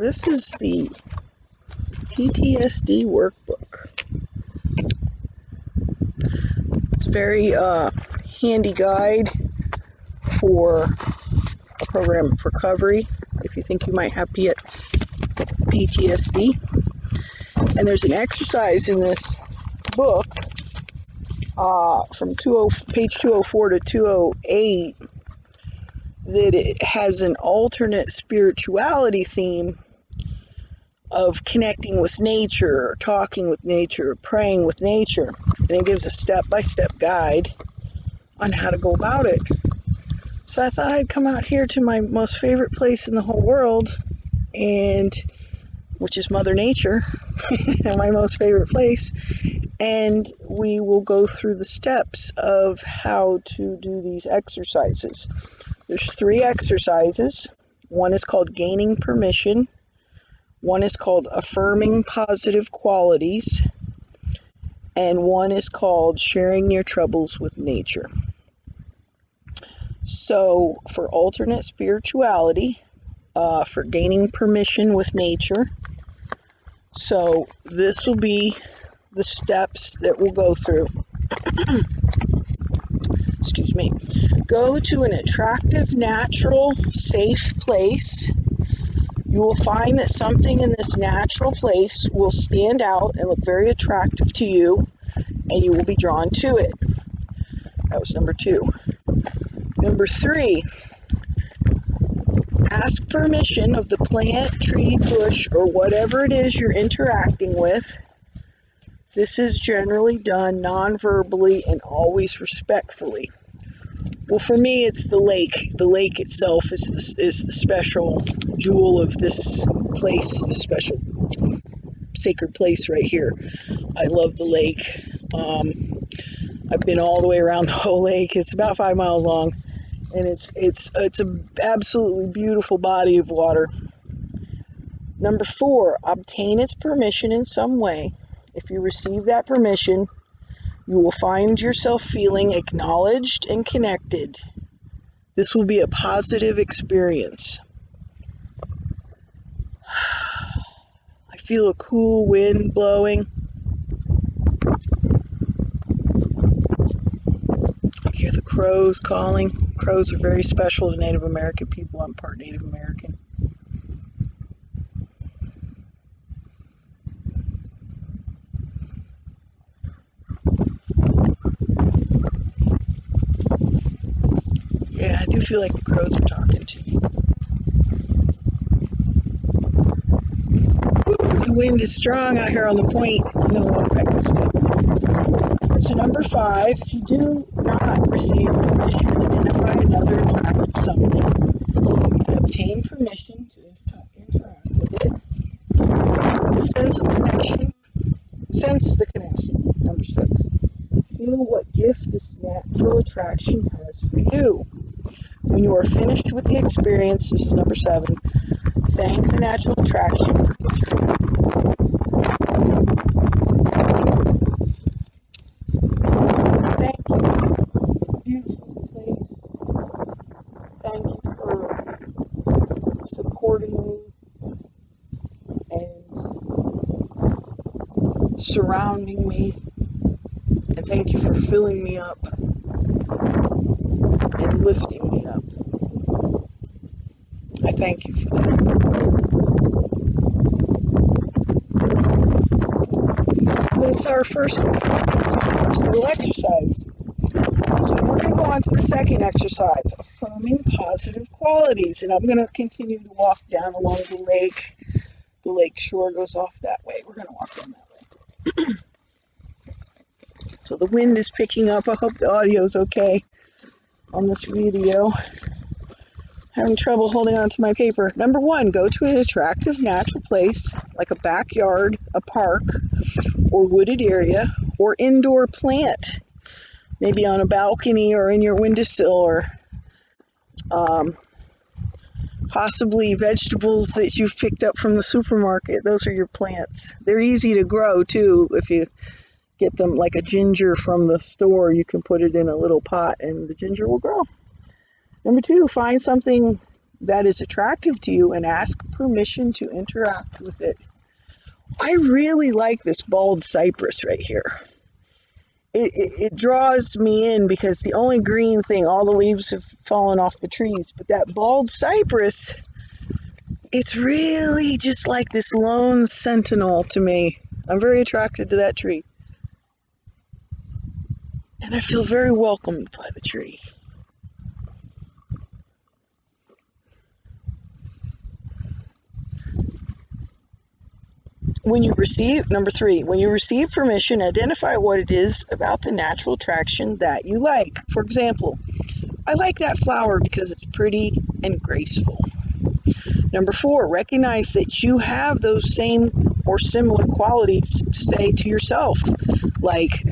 This is the PTSD Workbook. It's a very handy guide for a program of recovery if you think you might have PTSD. And there's an exercise in this book from page 204 to 208 that it has an alternate spirituality theme of connecting with nature, or talking with nature, or praying with nature. And it gives a step-by-step guide on how to go about it. So I thought I'd come out here to my most favorite place in the whole world, which is Mother Nature, my most favorite place, and we will go through the steps of how to do these exercises. There's 3 exercises. One is called Gaining Permission. One is called Affirming Positive Qualities. And one is called Sharing Your Troubles with Nature. So for alternate spirituality, for gaining permission with nature, so this will be the steps that we'll go through. Excuse me. Go to an attractive, natural, safe place. You will find that something in this natural place will stand out and look very attractive to you, and you will be drawn to it. That was number 2. Number 3, ask permission of the plant, tree, bush, or whatever it is you're interacting with. This is generally done non-verbally and always respectfully. Well, for me, it's the lake. The lake itself is the special jewel of this place, the special sacred place right here. I love the lake. I've been all the way around the whole lake. It's about 5 miles long, and it's an absolutely beautiful body of water. Number 4, obtain its permission in some way. If you receive that permission, you will find yourself feeling acknowledged and connected. This will be a positive experience. I feel a cool wind blowing. I hear the crows calling. Crows are very special to Native American people. I'm part Native American. Yeah, I do feel like the crows are talking to me. The wind is strong out here on the point. I'm going to walk back this way. So number 5, if you do not receive permission, identify another attractive something and obtain permission to interact with it. The sense of connection. Sense the connection. Number 6. Feel what gift this natural attraction has for you. When you are finished with the experience, this is number 7, thank the natural attraction. Thank you, beautiful place. Thank you for supporting me and surrounding me. And thank you for filling me up and lifting me up. I thank you for that. That's our first little exercise. So we're going to go on to the second exercise, affirming positive qualities. And I'm going to continue to walk down along the lake. The lake shore goes off that way. We're going to walk down that way. So the wind is picking up. I hope the audio is okay on this video. Having trouble holding on to my paper. Number 1, go to an attractive natural place like a backyard, a park, or wooded area, or indoor plant. Maybe on a balcony or in your windowsill, or possibly vegetables that you've picked up from the supermarket. Those are your plants. They're easy to grow too. If you get them like a ginger from the store, you can put it in a little pot and the ginger will grow. Number 2, find something that is attractive to you and ask permission to interact with it. I really like this bald cypress right here. It draws me in because the only green thing, all the leaves have fallen off the trees, but that bald cypress, it's really just like this lone sentinel to me. I'm very attracted to that tree. And I feel very welcomed by the tree. Number 3, when you receive permission, identify what it is about the natural attraction that you like. For example, I like that flower because it's pretty and graceful. Number 4, recognize that you have those same or similar qualities to say to yourself, like,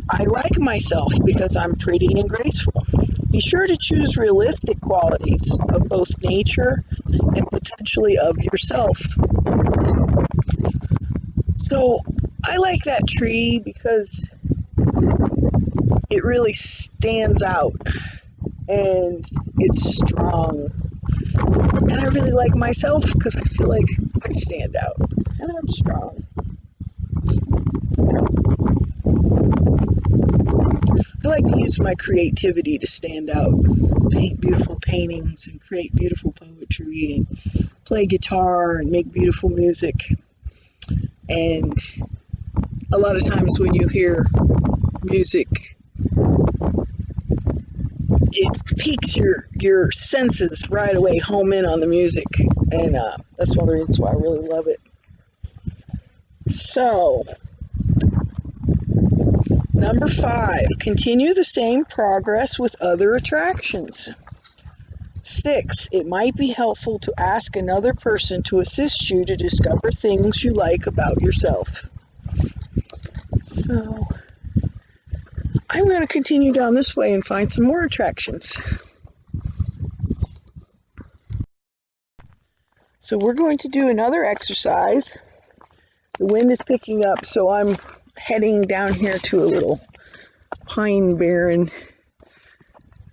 I like myself because I'm pretty and graceful. Be sure to choose realistic qualities of both nature and potentially of yourself. So I like that tree because it really stands out and it's strong. And I really like myself because I feel like I stand out and I'm strong. I like to use my creativity to stand out, paint beautiful paintings and create beautiful poetry and play guitar and make beautiful music. And a lot of times when you hear music, it piques your senses right away, home in on the music. And that's one of the reasons why I really love it. So, number 5, continue the same progress with other attractions. 6, it might be helpful to ask another person to assist you to discover things you like about yourself. So, I'm going to continue down this way and find some more attractions. So we're going to do another exercise. The wind is picking up, so I'm heading down here to a little pine barren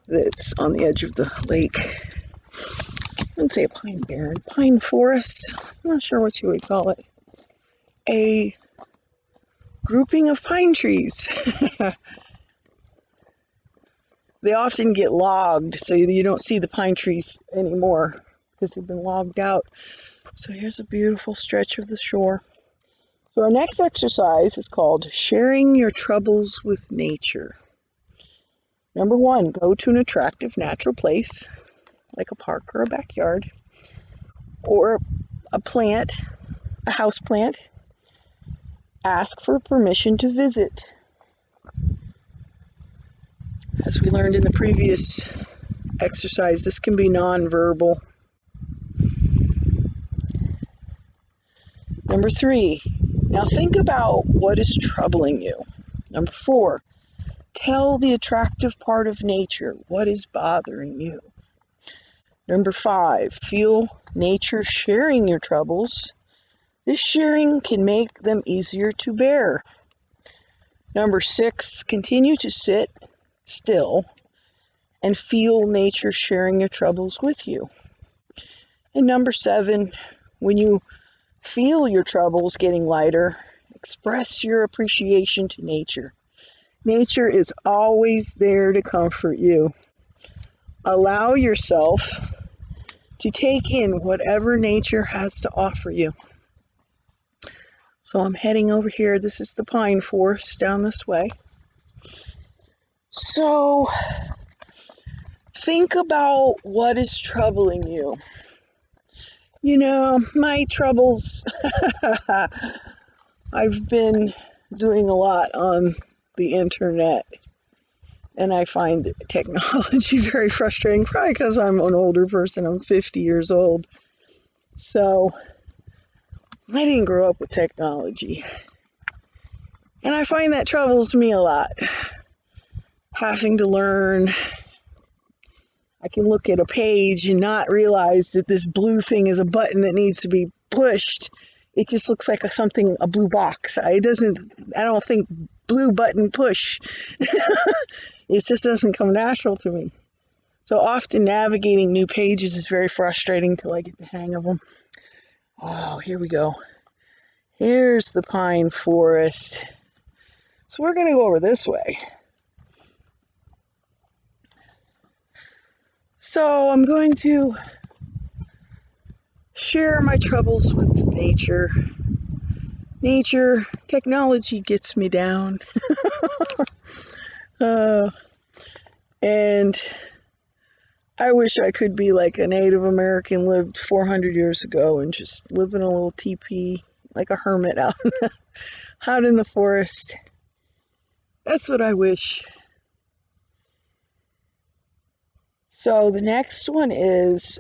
that's on the edge of the lake. I wouldn't say a pine barren, pine forest. I'm not sure what you would call it. A grouping of pine trees. They often get logged, so you don't see the pine trees anymore because they've been logged out. So here's a beautiful stretch of the shore. So our next exercise is called Sharing Your Troubles with Nature. Number 1, go to an attractive natural place, like a park or a backyard, or a plant, a house plant. Ask for permission to visit. As we learned in the previous exercise, this can be nonverbal. Number 3, now think about what is troubling you. Number 4, tell the attractive part of nature what is bothering you. Number 5, feel nature sharing your troubles. This sharing can make them easier to bear. Number 6, continue to sit still and feel nature sharing your troubles with you. And number 7, when you feel your troubles getting lighter, express your appreciation to nature. Nature is always there to comfort you. Allow yourself to take in whatever nature has to offer you. So I'm heading over here. This is the pine forest down this way. So think about what is troubling you. You know, my troubles, I've been doing a lot on the internet, and I find technology very frustrating, probably because I'm an older person. I'm 50 years old. So I didn't grow up with technology. And I find that troubles me a lot. Having to learn. I can look at a page and not realize that this blue thing is a button that needs to be pushed. It just looks like a blue box. I don't think blue button push. It just doesn't come natural to me. So often navigating new pages is very frustrating till I get the hang of them. Oh, here we go. Here's the pine forest. So we're going to go over this way. So I'm going to share my troubles with nature. Nature, technology gets me down. And I wish I could be like a Native American lived 400 years ago and just live in a little teepee like a hermit out in the forest. That's what I wish. So the next one is,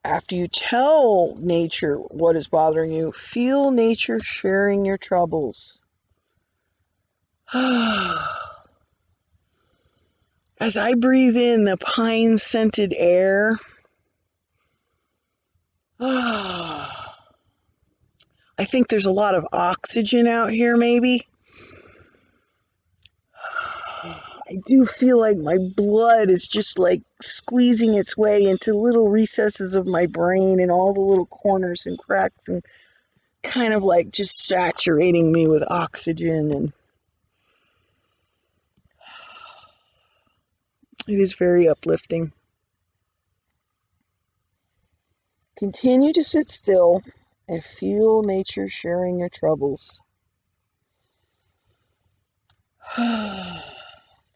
after you tell nature what is bothering you, feel nature sharing your troubles. As I breathe in the pine-scented air, I think there's a lot of oxygen out here, maybe. I do feel like my blood is just like squeezing its way into little recesses of my brain and all the little corners and cracks and kind of like just saturating me with oxygen, and it is very uplifting. Continue to sit still and feel nature sharing your troubles.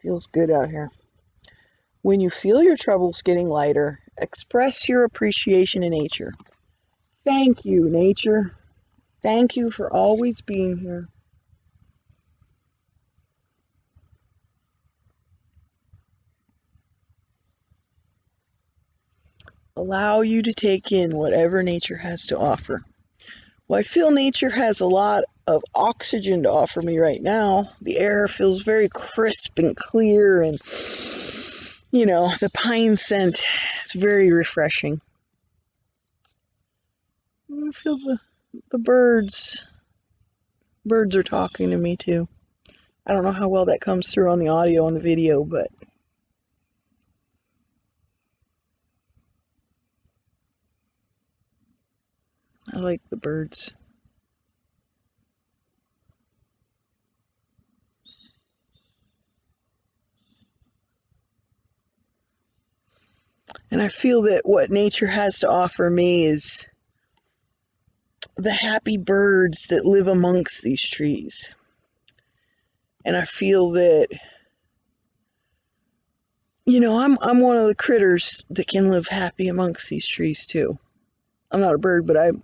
Feels good out here. When you feel your troubles getting lighter, express your appreciation in nature. Thank you, nature. Thank you for always being here. Allow you to take in whatever nature has to offer. Well, I feel nature has a lot of oxygen to offer me right now. The air feels very crisp and clear, and the pine scent, it's very refreshing. I feel the birds. Birds are talking to me too. I don't know how well that comes through on the audio and the video, but I like the birds. And I feel that what nature has to offer me is the happy birds that live amongst these trees. And I feel that, I'm one of the critters that can live happy amongst these trees too. I'm not a bird, but I'm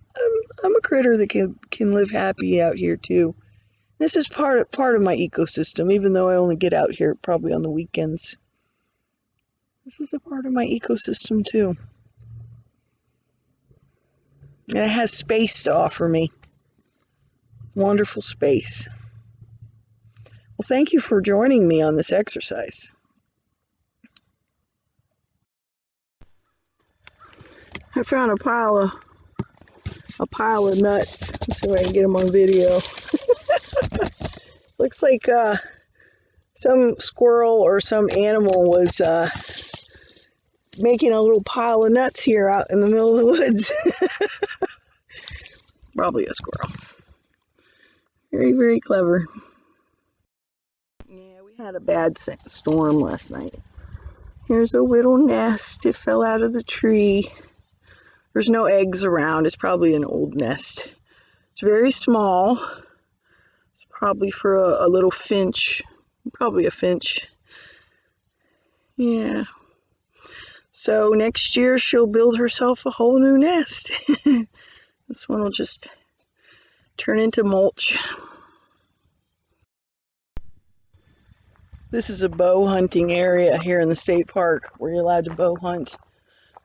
a critter that can live happy out here too. This is part of my ecosystem, even though I only get out here probably on the weekends. This is a part of my ecosystem too. And it has space to offer me. Wonderful space. Well, thank you for joining me on this exercise. I found a pile of nuts. Let's see if I can get them on video. Looks like some squirrel or some animal was making a little pile of nuts here out in the middle of the woods. Probably a squirrel. Very, very clever. Yeah, we had a bad storm last night. Here's a little nest. It fell out of the tree. There's no eggs around. It's probably an old nest. It's very small. It's probably for a little finch. Probably a finch. Yeah. So next year she'll build herself a whole new nest. This one will just turn into mulch. This is a bow hunting area here in the state park where you're allowed to bow hunt.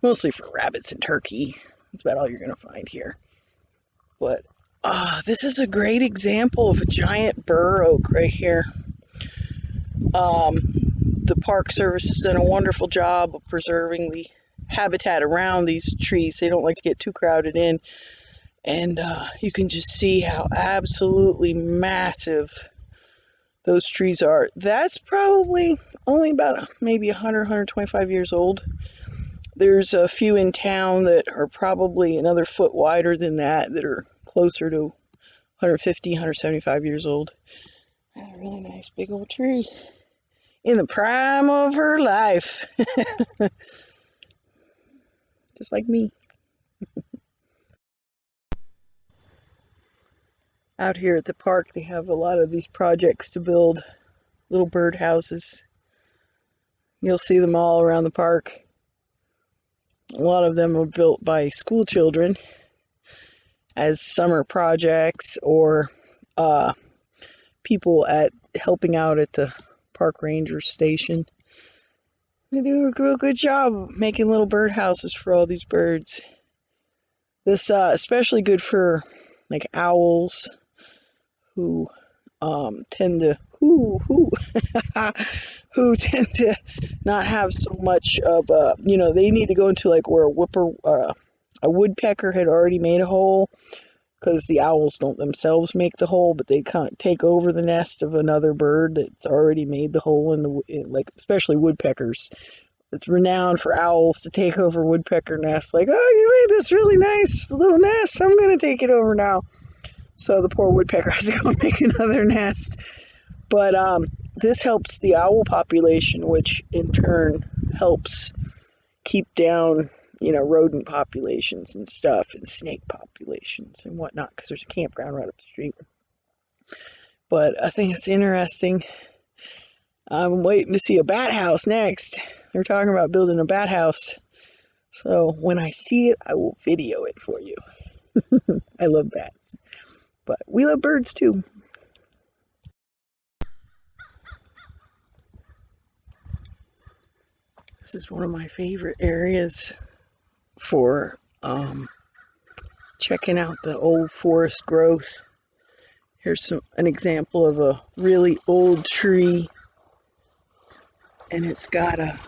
Mostly for rabbits and turkey. That's about all you're going to find here. But this is a great example of a giant bur oak right here. The Park Service has done a wonderful job of preserving the habitat around these trees. They don't like to get too crowded in. And you can just see how absolutely massive those trees are. That's probably only about maybe 100, 125 years old. There's a few in town that are probably another foot wider than that are closer to 150, 175 years old. That's a really nice big old tree in the prime of her life. Just like me. Out here at the park, they have a lot of these projects to build little bird houses. You'll see them all around the park. A lot of them are built by school children as summer projects, or people helping out at the park ranger station. They do a real good job making little bird houses for all these birds. This especially good for like owls who tend to who tend to not have so much of they need to go into like where a woodpecker had already made a hole, because the owls don't themselves make the hole, but they kind of take over the nest of another bird that's already made the hole like especially woodpeckers. It's renowned for owls to take over woodpecker nests. Like, oh, you made this really nice little nest, I'm gonna take it over now. So the poor woodpecker has to go make another nest. But this helps the owl population, which in turn helps keep down, rodent populations and stuff, and snake populations and whatnot, because there's a campground right up the street. But I think it's interesting. I'm waiting to see a bat house next. They're talking about building a bat house. So when I see it, I will video it for you. I love bats. But we love birds too. This is one of my favorite areas for checking out the old forest growth. Here's an example of a really old tree, and it's got a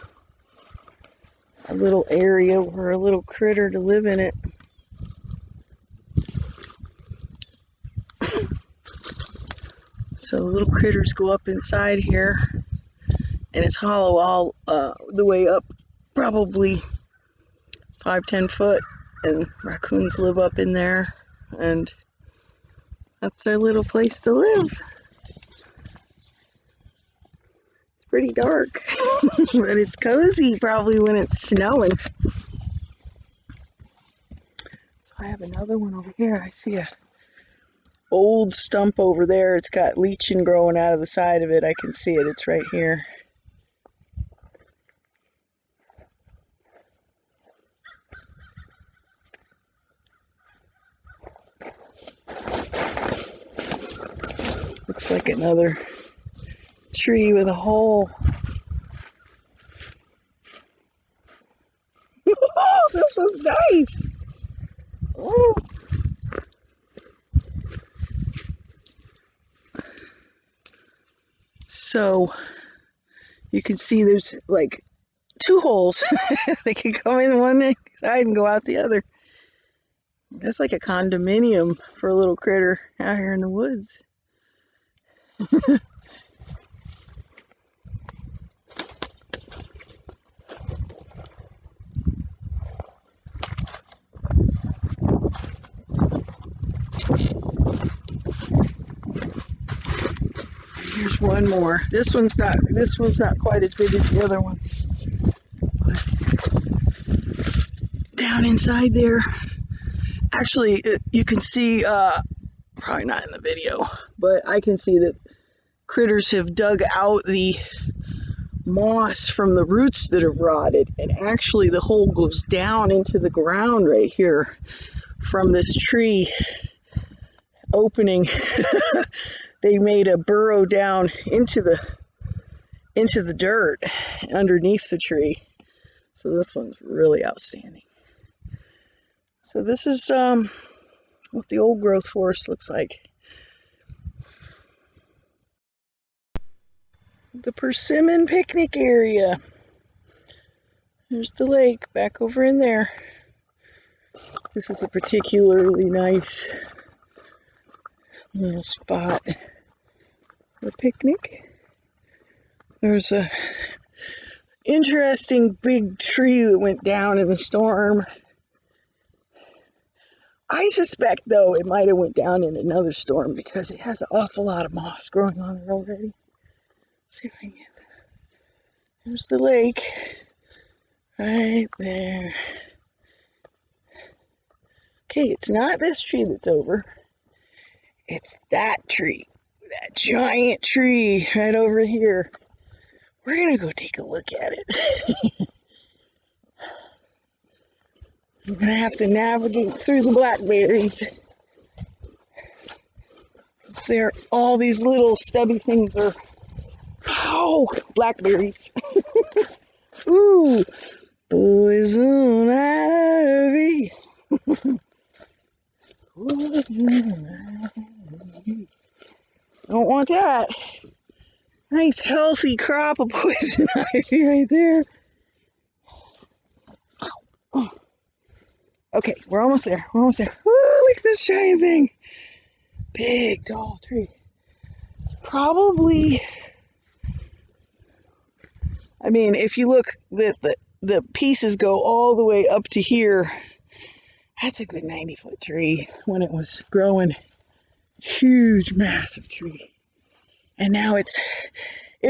little area for a little critter to live in it. So the little critters go up inside here, and it's hollow all the way up, probably 5-10 foot, and raccoons live up in there, and that's their little place to live. It's pretty dark, but it's cozy probably when it's snowing. So I have another one over here. I see a old stump over there. It's got lichen growing out of the side of it. I can see it. It's right here. Looks like another tree with a hole. Oh, this was nice. Oh. So you can see there's like 2 holes. They can come in one side and go out the other. That's like a condominium for a little critter out here in the woods. Here's one more. This one's not quite as big as the other ones. But down inside there, actually, you can see, probably not in the video, but I can see that critters have dug out the moss from the roots that have rotted, and actually the hole goes down into the ground right here from this tree opening. They made a burrow down into the dirt underneath the tree. So this one's really outstanding. So this is what the old growth forest looks like. The persimmon picnic area. There's the lake back over in there. This is a particularly nice little spot. a picnic. There's a interesting big tree that went down in the storm. I suspect, though, it might have went down in another storm because it has an awful lot of moss growing on it already. Let's see if I can get... There's the lake. Right there. Okay, it's not this tree that's over. It's that tree. That giant tree right over here. We're gonna go take a look at it. I'm gonna have to navigate through the blackberries. There, all these little stubby things are, oh, blackberries. Ooh, poison ivy. Poison ivy. Don't want that. Nice healthy crop of poison ivy right there. Oh. Okay, we're almost there. We're almost there. Ooh, look at this giant thing. Big, tall tree. Probably, I mean, if you look, the pieces go all the way up to here. That's a good 90-foot tree when it was growing. Huge, massive tree. And now it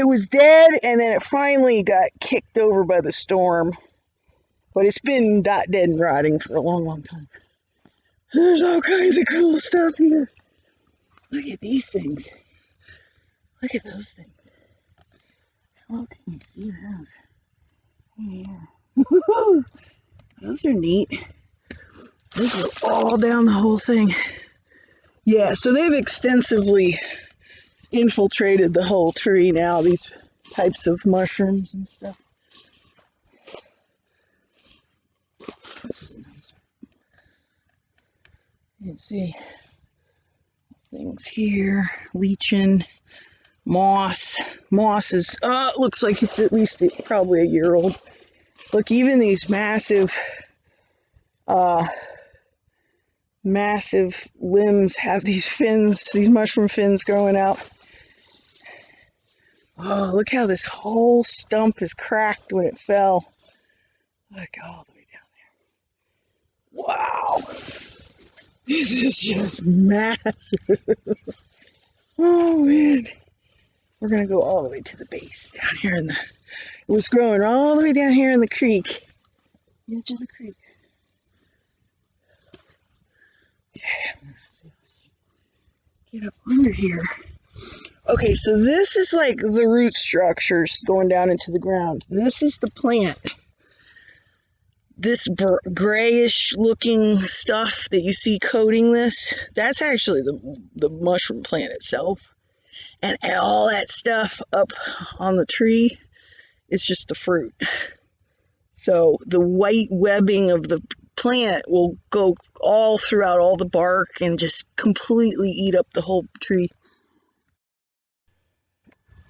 was dead, and then it finally got kicked over by the storm. But it's been dead and rotting for a long, long time. There's all kinds of cool stuff here. Look at these things. Look at those things. How can you see those? Yeah. Woohoo! Those are neat. Those are all down the whole thing. Yeah, so they've extensively infiltrated the whole tree now, these types of mushrooms and stuff. You can see things here, lichen, moss. Moss is, it looks like it's at least probably a year old. Look, even these massive limbs have these fins, these mushroom fins growing out. Oh, look how this whole stump is cracked when it fell. Look all the way down there. Wow. This is just massive. Oh, man. We're going to go all the way to the base down here it was growing all the way down here in the creek. The edge of the creek. Okay, get up under here. Okay, so this is like the root structures going down into the ground. This is the plant. This grayish looking stuff that you see coating this, that's actually the mushroom plant itself. And all that stuff up on the tree is just the fruit. So the white webbing of the plant will go all throughout all the bark and just completely eat up the whole tree.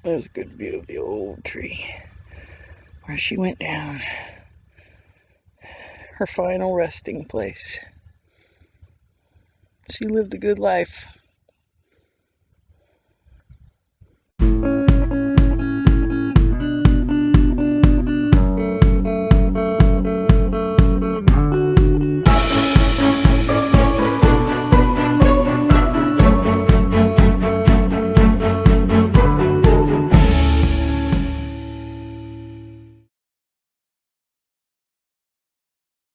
There's a good view of the old tree where she went down. Her final resting place. She lived a good life.